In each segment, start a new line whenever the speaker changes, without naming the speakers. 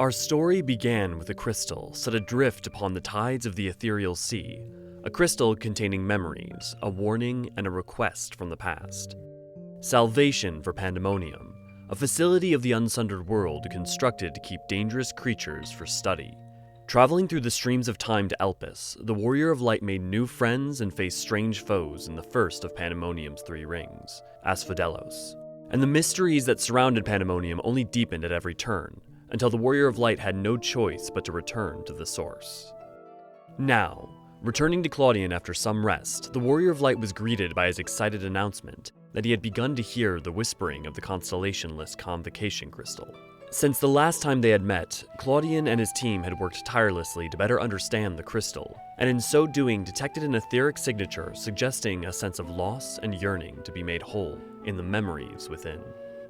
Our story began with a crystal set adrift upon the tides of the ethereal sea, a crystal containing memories, a warning, and a request from the past. Salvation for Pandemonium, a facility of the unsundered world constructed to keep dangerous creatures for study. Traveling through the streams of time to Abyssos, the Warrior of Light made new friends and faced strange foes in the first of Pandemonium's 3 rings, Asphodelos. And the mysteries that surrounded Pandemonium only deepened at every turn, until the Warrior of Light had no choice but to return to the source. Now, returning to Clodian after some rest, the Warrior of Light was greeted by his excited announcement that he had begun to hear the whispering of the constellation-less convocation crystal. Since the last time they had met, Clodian and his team had worked tirelessly to better understand the crystal, and in so doing detected an etheric signature suggesting a sense of loss and yearning to be made whole in the memories within.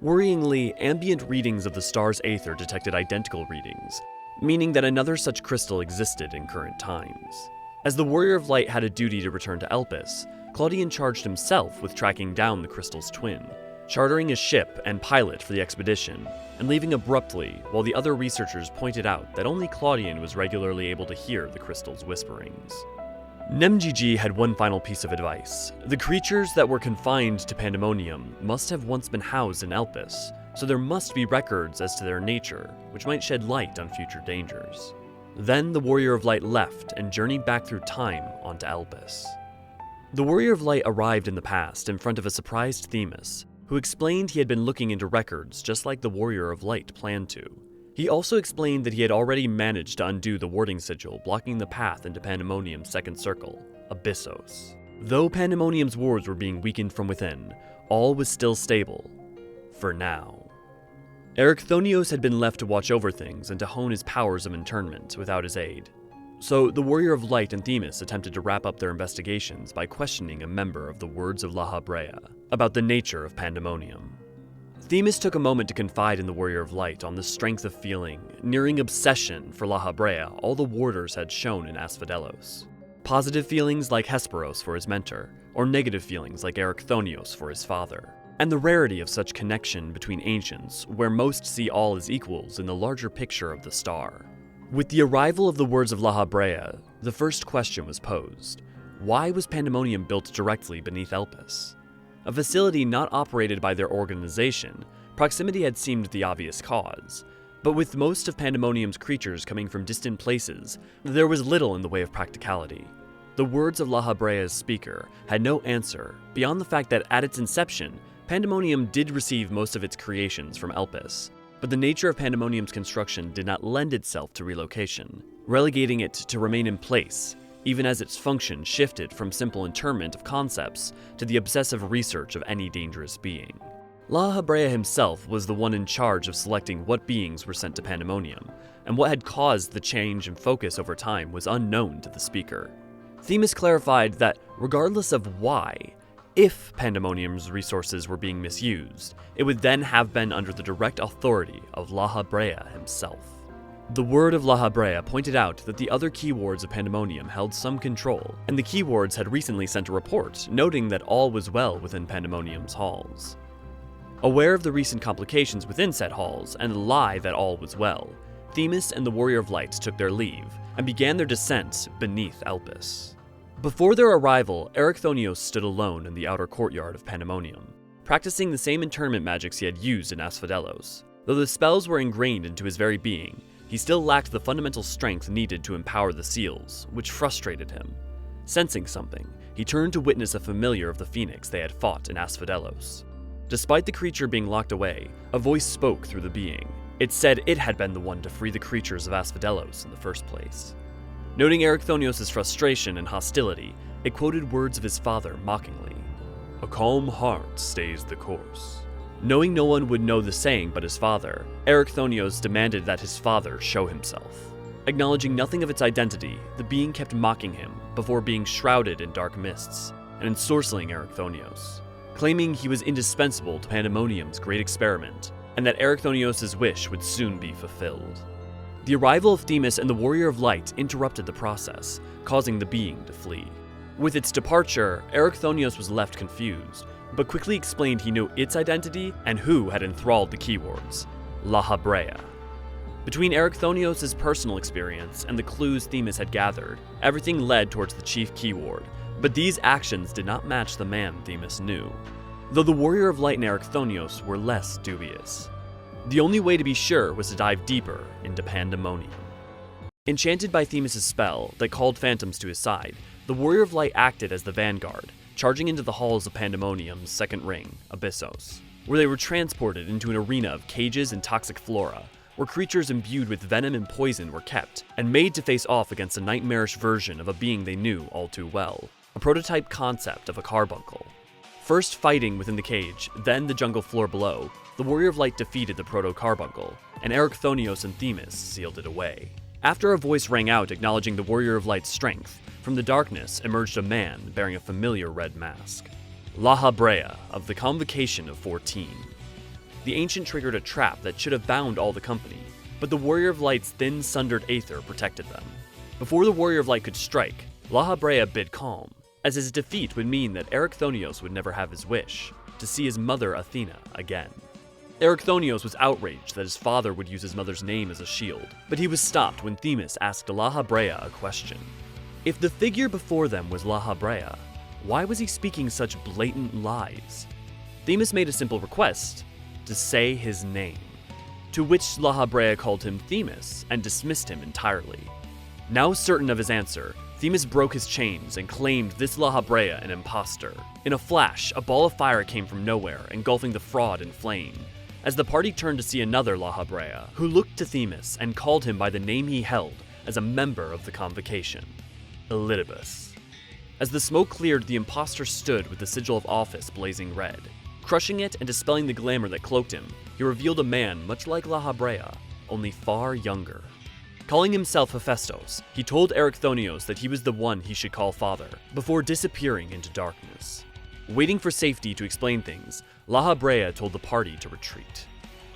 Worryingly, ambient readings of the star's aether detected identical readings, meaning that another such crystal existed in current times. As the Warrior of Light had a duty to return to Abyssos, Clodian charged himself with tracking down the crystal's twin, chartering a ship and pilot for the expedition, and leaving abruptly while the other researchers pointed out that only Clodian was regularly able to hear the crystal's whisperings. Nemgigi had one final piece of advice. The creatures that were confined to Pandemonium must have once been housed in Abyssos, so there must be records as to their nature, which might shed light on future dangers. Then the Warrior of Light left and journeyed back through time onto Abyssos. The Warrior of Light arrived in the past in front of a surprised Themis, who explained he had been looking into records just like the Warrior of Light planned to. He also explained that he had already managed to undo the warding sigil blocking the path into Pandemonium's second circle, Abyssos. Though Pandemonium's wards were being weakened from within, all was still stable. For now. Ericthonios had been left to watch over things and to hone his powers of internment without his aid. So the Warrior of Light and Themis attempted to wrap up their investigations by questioning a member of the Words of Habrea about the nature of Pandemonium. Themis took a moment to confide in the Warrior of Light on the strength of feeling, nearing obsession for Habrea all the warders had shown in Asphodelos. Positive feelings like Hesperos for his mentor, or negative feelings like Ericthonios for his father. And the rarity of such connection between ancients, where most see all as equals in the larger picture of the star. With the arrival of the Words of Habrea, the first question was posed. Why was Pandemonium built directly beneath Abyssos? A facility not operated by their organization, proximity had seemed the obvious cause. But with most of Pandemonium's creatures coming from distant places, there was little in the way of practicality. The Words of Habrea's speaker had no answer, beyond the fact that at its inception, Pandemonium did receive most of its creations from Abyssos, but the nature of Pandemonium's construction did not lend itself to relocation, relegating it to remain in place, even as its function shifted from simple interment of concepts to the obsessive research of any dangerous being. Habrea himself was the one in charge of selecting what beings were sent to Pandemonium, and what had caused the change in focus over time was unknown to the speaker. Themis clarified that regardless of why, if Pandemonium's resources were being misused, it would then have been under the direct authority of Habrea himself. The Word of Habrea pointed out that the other key wards of Pandemonium held some control, and the key wards had recently sent a report noting that all was well within Pandemonium's halls. Aware of the recent complications within said halls and the lie that all was well, Themis and the Warrior of Light took their leave and began their descent beneath Abyssos. Before their arrival, Ericthonios stood alone in the outer courtyard of Pandemonium, practicing the same internment magics he had used in Asphodelos. Though the spells were ingrained into his very being, he still lacked the fundamental strength needed to empower the seals, which frustrated him. Sensing something, he turned to witness a familiar of the Phoenix they had fought in Asphodelos. Despite the creature being locked away, a voice spoke through the being. It said it had been the one to free the creatures of Asphodelos in the first place. Noting Ericthonios' frustration and hostility, it quoted words of his father mockingly. "A calm heart stays the course." Knowing no one would know the saying but his father, Ericthonios demanded that his father show himself. Acknowledging nothing of its identity, the being kept mocking him before being shrouded in dark mists and ensorceling Ericthonios, claiming he was indispensable to Pandemonium's great experiment and that Ericthonios' wish would soon be fulfilled. The arrival of Themis and the Warrior of Light interrupted the process, causing the being to flee. With its departure, Ericthonios was left confused, but quickly explained he knew its identity and who had enthralled the keywords, Habrea. Between Ericthonios' personal experience and the clues Themis had gathered, everything led towards the chief keyword, but these actions did not match the man Themis knew, though the Warrior of Light and Ericthonios were less dubious. The only way to be sure was to dive deeper into Pandemonium. Enchanted by Themis' spell that called phantoms to his side, the Warrior of Light acted as the vanguard, charging into the halls of Pandemonium's second ring, Abyssos, where they were transported into an arena of cages and toxic flora, where creatures imbued with venom and poison were kept, and made to face off against a nightmarish version of a being they knew all too well, a prototype concept of a carbuncle. First fighting within the cage, then the jungle floor below, the Warrior of Light defeated the proto-carbuncle, and Ericthonios and Themis sealed it away. After a voice rang out acknowledging the Warrior of Light's strength, from the darkness emerged a man bearing a familiar red mask. Habrea of the Convocation of 14. The ancient triggered a trap that should have bound all the company, but the Warrior of Light's thin, sundered aether protected them. Before the Warrior of Light could strike, Habrea bid calm, as his defeat would mean that Ericthonios would never have his wish, to see his mother Athena again. Ericthonios was outraged that his father would use his mother's name as a shield, but he was stopped when Themis asked Habrea a question. If the figure before them was Habrea, why was he speaking such blatant lies? Themis made a simple request, to say his name, to which Habrea called him Themis and dismissed him entirely. Now certain of his answer, Themis broke his chains and claimed this Habrea an impostor. In a flash, a ball of fire came from nowhere, engulfing the fraud in flame, as the party turned to see another Habrea, who looked to Themis and called him by the name he held as a member of the Convocation, Elidibus. As the smoke cleared, the impostor stood with the sigil of office blazing red. Crushing it and dispelling the glamour that cloaked him, he revealed a man much like Habrea, only far younger. Calling himself Hephaestos, he told Ericthonios that he was the one he should call father, before disappearing into darkness. Waiting for safety to explain things, Habrea told the party to retreat.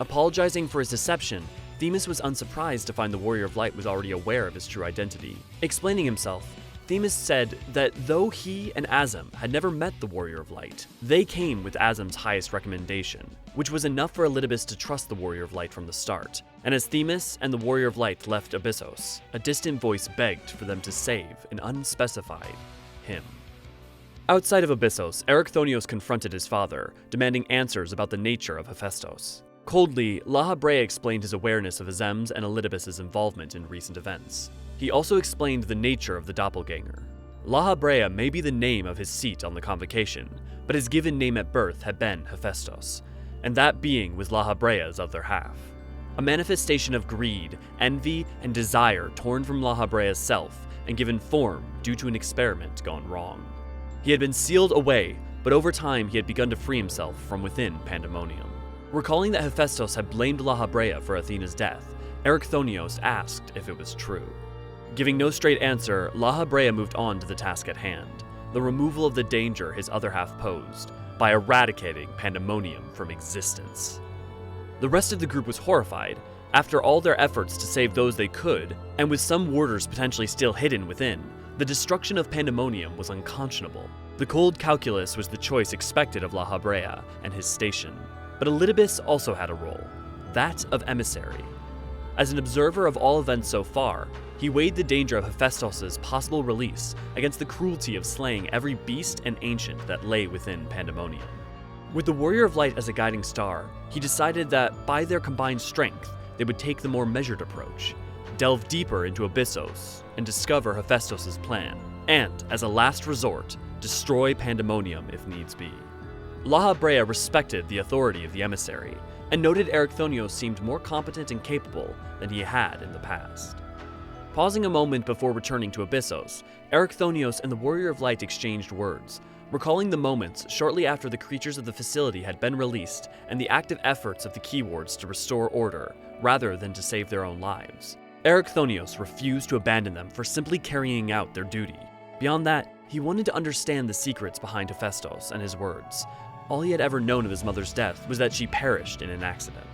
Apologizing for his deception, Themis was unsurprised to find the Warrior of Light was already aware of his true identity. Explaining himself, Themis said that though he and Azem had never met the Warrior of Light, they came with Azem's highest recommendation, which was enough for Elidibus to trust the Warrior of Light from the start. And as Themis and the Warrior of Light left Abyssos, a distant voice begged for them to save an unspecified him. Outside of Abyssos, Ericthonios confronted his father, demanding answers about the nature of Hephaestos. Coldly, Habrea explained his awareness of Azem's and Elidibus' involvement in recent events. He also explained the nature of the doppelganger. Habrea may be the name of his seat on the Convocation, but his given name at birth had been Hephaestos, and that being was Habrea's other half. A manifestation of greed, envy, and desire torn from Habrea's self and given form due to an experiment gone wrong. He had been sealed away, but over time he had begun to free himself from within Pandemonium. Recalling that Hephaestos had blamed Habrea for Athena's death, Ericthonios asked if it was true. Giving no straight answer, Habrea moved on to the task at hand, the removal of the danger his other half posed, by eradicating Pandemonium from existence. The rest of the group was horrified. After all their efforts to save those they could, and with some warders potentially still hidden within, the destruction of Pandemonium was unconscionable. The cold calculus was the choice expected of Habrea and his station, but Elidibus also had a role, that of emissary. As an observer of all events so far, he weighed the danger of Hephaestos' possible release against the cruelty of slaying every beast and ancient that lay within Pandemonium. With the Warrior of Light as a guiding star, he decided that by their combined strength, they would take the more measured approach, delve deeper into Abyssos, and discover Hephaestos' plan, and, as a last resort, destroy Pandemonium if needs be. Habrea respected the authority of the emissary, and noted Ericthonios seemed more competent and capable than he had in the past. Pausing a moment before returning to Abyssos, Ericthonios and the Warrior of Light exchanged words, recalling the moments shortly after the creatures of the facility had been released and the active efforts of the keywards to restore order, rather than to save their own lives. Ericthonios refused to abandon them for simply carrying out their duty. Beyond that, he wanted to understand the secrets behind Hephaestos and his words. All he had ever known of his mother's death was that she perished in an accident.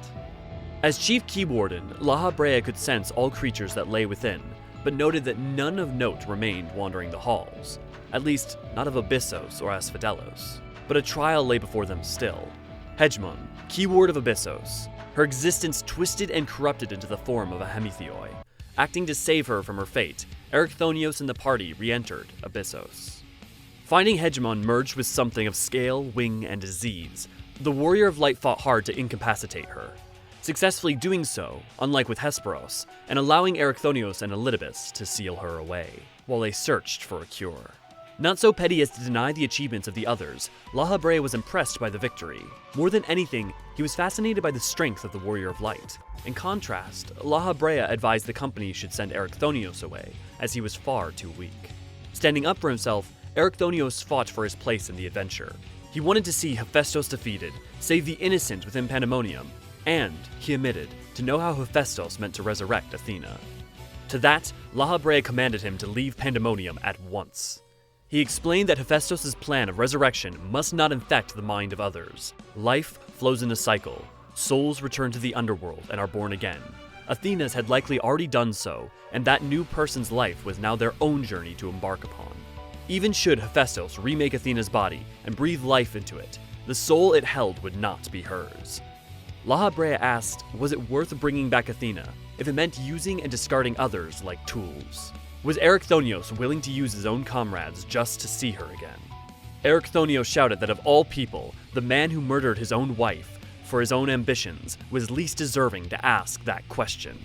As Chief Keywarden, Habrea could sense all creatures that lay within, but noted that none of note remained wandering the halls, at least not of Abyssos or Asphodelos. But a trial lay before them still. Hegemon, keyword of Abyssos, her existence twisted and corrupted into the form of a hemitheoi. Acting to save her from her fate, Ericthonios and the party re-entered Abyssos. Finding Hegemon merged with something of scale, wing, and disease, the Warrior of Light fought hard to incapacitate her, successfully doing so, unlike with Hesperos, and allowing Ericthonios and Elidibus to seal her away, while they searched for a cure. Not so petty as to deny the achievements of the others, La Habrea was impressed by the victory. More than anything, he was fascinated by the strength of the Warrior of Light. In contrast, La Habrea advised the company should send Ericthonios away, as he was far too weak. Standing up for himself, Ericthonios fought for his place in the adventure. He wanted to see Hephaestos defeated, save the innocent within Pandemonium, and, he admitted, to know how Hephaestos meant to resurrect Athena. To that, La Habrea commanded him to leave Pandemonium at once. He explained that Hephaestos' plan of resurrection must not infect the mind of others. Life flows in a cycle. Souls return to the underworld and are born again. Athena's had likely already done so, and that new person's life was now their own journey to embark upon. Even should Hephaestos remake Athena's body and breathe life into it, the soul it held would not be hers. La Habrea asked, was it worth bringing back Athena if it meant using and discarding others like tools? Was Ericthonios willing to use his own comrades just to see her again? Ericthonios shouted that of all people, the man who murdered his own wife for his own ambitions was least deserving to ask that question.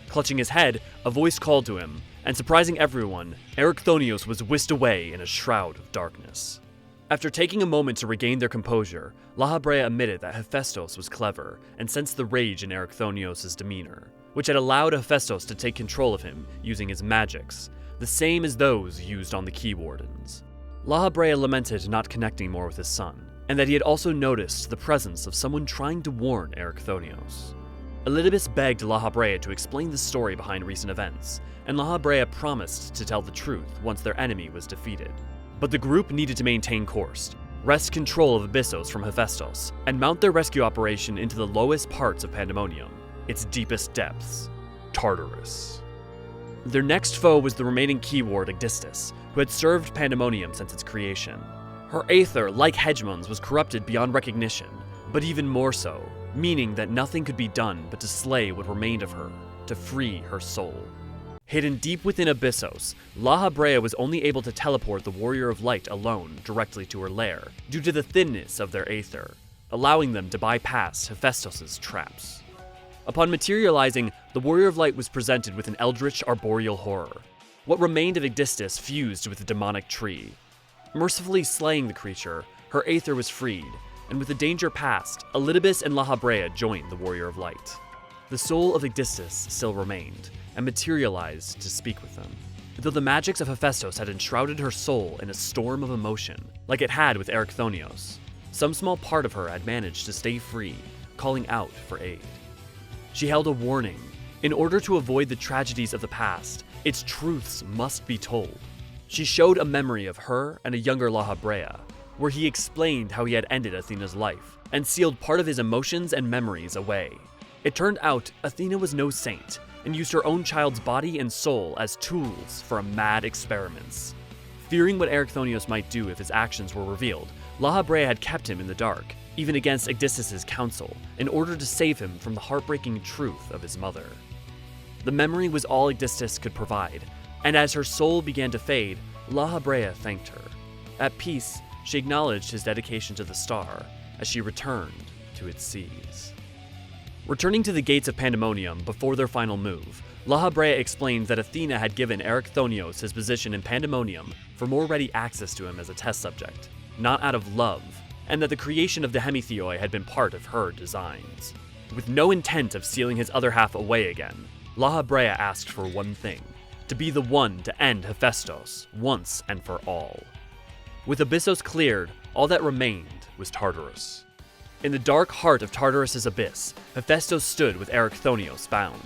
Clutching his head, a voice called to him, and surprising everyone, Ericthonios was whisked away in a shroud of darkness. After taking a moment to regain their composure, La Habrea admitted that Hephaestos was clever and sensed the rage in Ericthonios' demeanor, which had allowed Hephaestos to take control of him using his magics, the same as those used on the Key Wardens. La Habrea lamented not connecting more with his son, and that he had also noticed the presence of someone trying to warn Ericthonios. Elidibus begged La Habrea to explain the story behind recent events, and La Habrea promised to tell the truth once their enemy was defeated. But the group needed to maintain course, wrest control of Abyssos from Hephaestos, and mount their rescue operation into the lowest parts of Pandemonium, its deepest depths, Tartarus. Their next foe was the remaining keyword Aegystus, who had served Pandemonium since its creation. Her aether, like Hegemon's, was corrupted beyond recognition, but even more so, meaning that nothing could be done but to slay what remained of her, to free her soul. Hidden deep within Abyssos, La Habrea was only able to teleport the Warrior of Light alone directly to her lair, due to the thinness of their aether, allowing them to bypass Hephaestos' traps. Upon materializing, the Warrior of Light was presented with an eldritch arboreal horror. What remained of Aegystus fused with the demonic tree. Mercifully slaying the creature, her aether was freed, and with the danger past, Elidibus and La Habrea joined the Warrior of Light. The soul of Aegystus still remained, and materialized to speak with them. Though the magics of Hephaestos had enshrouded her soul in a storm of emotion, like it had with Ericthonios, some small part of her had managed to stay free, calling out for aid. She held a warning. In order to avoid the tragedies of the past, its truths must be told. She showed a memory of her and a younger La Habrea, where he explained how he had ended Athena's life, and sealed part of his emotions and memories away. It turned out Athena was no saint, and used her own child's body and soul as tools for mad experiments. Fearing what Ericthonios might do if his actions were revealed, La Habrea had kept him in the dark, even against Aegystus' counsel, in order to save him from the heartbreaking truth of his mother. The memory was all Aegystus could provide, and as her soul began to fade, La Habrea thanked her. At peace, she acknowledged his dedication to the star, as she returned to its seas. Returning to the gates of Pandemonium before their final move, La Habrea explained that Athena had given Ericthonios his position in Pandemonium for more ready access to him as a test subject, not out of love, and that the creation of the hemitheoi had been part of her designs. With no intent of sealing his other half away again, La Habrea asked for one thing: to be the one to end Hephaestos once and for all. With Abyssos cleared, all that remained was Tartarus. In the dark heart of Tartarus' abyss, Hephaestos stood with Ericthonios bound.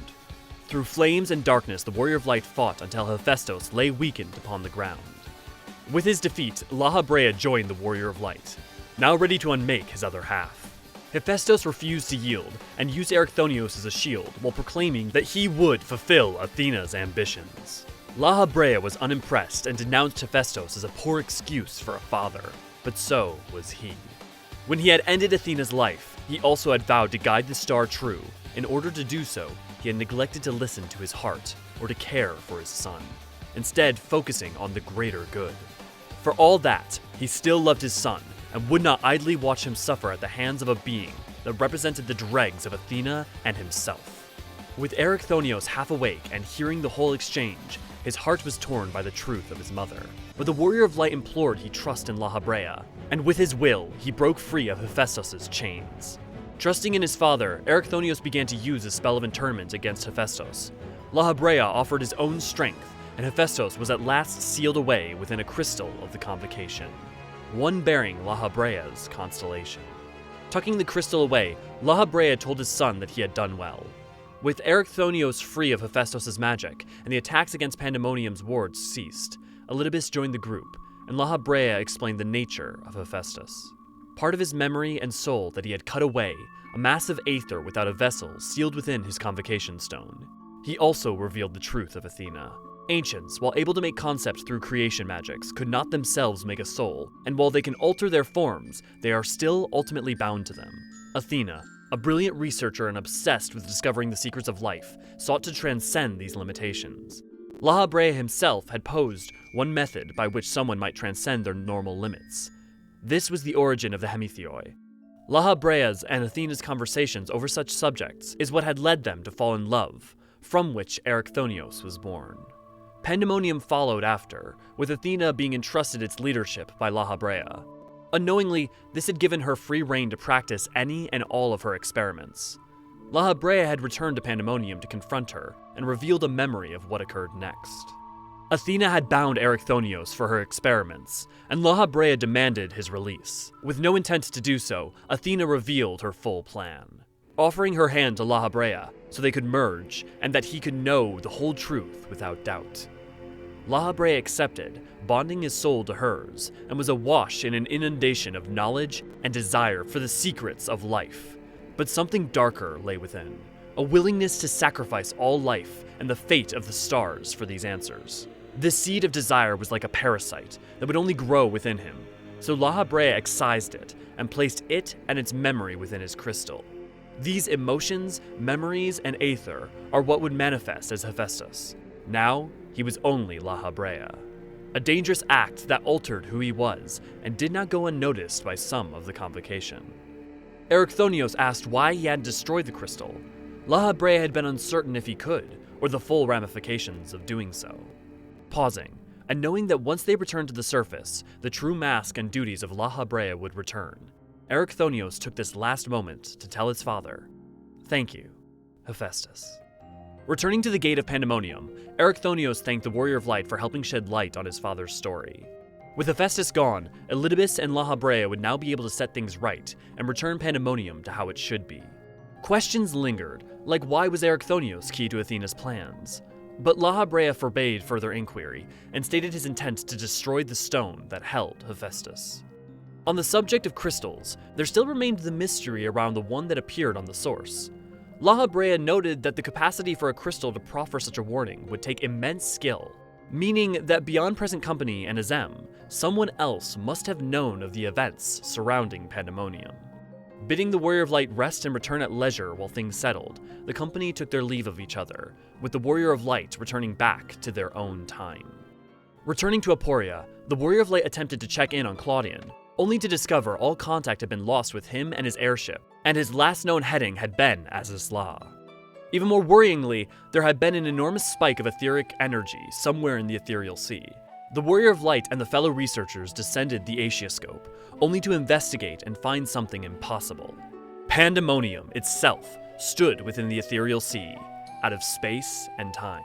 Through flames and darkness, the Warrior of Light fought until Hephaestos lay weakened upon the ground. With his defeat, La Habrea joined the Warrior of Light, now ready to unmake his other half. Hephaestos refused to yield, and used Ericthonios as a shield, while proclaiming that he would fulfill Athena's ambitions. La Habrea was unimpressed and denounced Hephaestos as a poor excuse for a father, but so was he. When he had ended Athena's life, he also had vowed to guide the star true. In order to do so, he had neglected to listen to his heart or to care for his son, instead focusing on the greater good. For all that, he still loved his son and would not idly watch him suffer at the hands of a being that represented the dregs of Athena and himself. With Ericthonios half awake and hearing the whole exchange, his heart was torn by the truth of his mother. But the Warrior of Light implored he trust in Habrea, and with his will, he broke free of Hephaestos' chains. Trusting in his father, Ericthonios began to use a spell of internment against Hephaestos. Habrea offered his own strength, and Hephaestos was at last sealed away within a crystal of the convocation, one bearing Habrea's constellation. Tucking the crystal away, Habrea told his son that he had done well. With Ericthonios free of Hephaestos' magic, and the attacks against Pandemonium's wards ceased, Elidibus joined the group, and Habrea explained the nature of Hephaestos. Part of his memory and soul that he had cut away, a massive aether without a vessel sealed within his convocation stone. He also revealed the truth of Athena. Ancients, while able to make concepts through creation magics, could not themselves make a soul, and while they can alter their forms, they are still ultimately bound to them. Athena, a brilliant researcher and obsessed with discovering the secrets of life, sought to transcend these limitations. Habrea himself had posed one method by which someone might transcend their normal limits. This was the origin of the Hemitheoi. Habrea's and Athena's conversations over such subjects is what had led them to fall in love, from which Ericthonios was born. Pandemonium followed after, with Athena being entrusted its leadership by Habrea. Unknowingly, this had given her free rein to practice any and all of her experiments. Habrea had returned to Pandemonium to confront her, and revealed a memory of what occurred next. Athena had bound Ericthonios for her experiments, and Habrea demanded his release. With no intent to do so, Athena revealed her full plan, offering her hand to Habrea so they could merge, and that he could know the whole truth without doubt. Habrea accepted, bonding his soul to hers, and was awash in an inundation of knowledge and desire for the secrets of life. But something darker lay within, a willingness to sacrifice all life and the fate of the stars for these answers. This seed of desire was like a parasite that would only grow within him, so Habrea excised it and placed it and its memory within his crystal. These emotions, memories, and aether are what would manifest as Hephaestos. Now, he was only Habrea. A dangerous act that altered who he was and did not go unnoticed by some of the convocation. Ericthonios asked why he hadn't destroyed the crystal. Habrea had been uncertain if he could, or the full ramifications of doing so. Pausing, and knowing that once they returned to the surface, the true mask and duties of Habrea would return, Ericthonios took this last moment to tell his father, "Thank you, Hephaestus." Returning to the gate of Pandemonium, Ericthonios thanked the Warrior of Light for helping shed light on his father's story. With Hephaestus gone, Elidibus and Habrea would now be able to set things right and return Pandemonium to how it should be. Questions lingered, like why was Ericthonios key to Athena's plans? But Habrea forbade further inquiry and stated his intent to destroy the stone that held Hephaestus. On the subject of crystals, there still remained the mystery around the one that appeared on the source. Habrea noted that the capacity for a crystal to proffer such a warning would take immense skill, meaning that beyond present company and Azem, someone else must have known of the events surrounding Pandemonium. Bidding the Warrior of Light rest and return at leisure while things settled, the company took their leave of each other, with the Warrior of Light returning back to their own time. Returning to Aporia, the Warrior of Light attempted to check in on Clodian, only to discover all contact had been lost with him and his airship, and his last known heading had been Azysla. Even more worryingly, there had been an enormous spike of etheric energy somewhere in the ethereal sea. The Warrior of Light and the fellow researchers descended the Aetioscope, only to investigate and find something impossible. Pandemonium itself stood within the ethereal sea, out of space and time.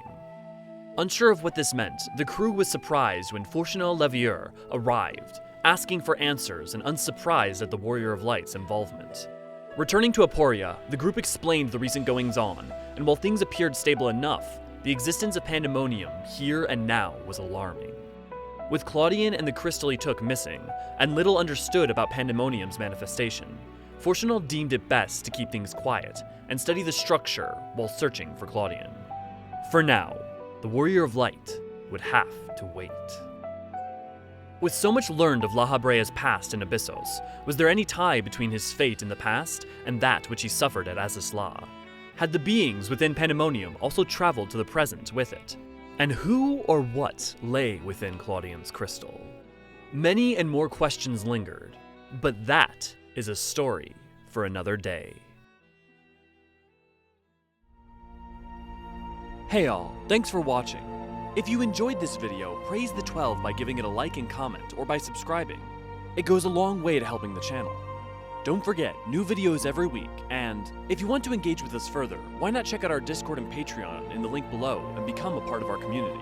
Unsure of what this meant, the crew was surprised when Fortunel Levieur arrived, asking for answers and unsurprised at the Warrior of Light's involvement. Returning to Aporia, the group explained the recent goings-on, and while things appeared stable enough, the existence of Pandemonium here and now was alarming. With Clodian and the crystal he took missing, and little understood about Pandemonium's manifestation, Fortunel deemed it best to keep things quiet and study the structure while searching for Clodian. For now, the Warrior of Light would have to wait. With so much learned of La Habrea's past in Abyssos, was there any tie between his fate in the past and that which he suffered at Asisla? Had the beings within Pandemonium also traveled to the present with it? And who or what lay within Clodian's crystal? Many and more questions lingered, but that is a story for another day. Hey all, thanks for watching. If you enjoyed this video, praise the 12 by giving it a like and comment, or by subscribing. It goes a long way to helping the channel. Don't forget, new videos every week, and if you want to engage with us further, why not check out our Discord and Patreon in the link below and become a part of our community.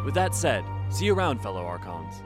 With that said, see you around, fellow archons.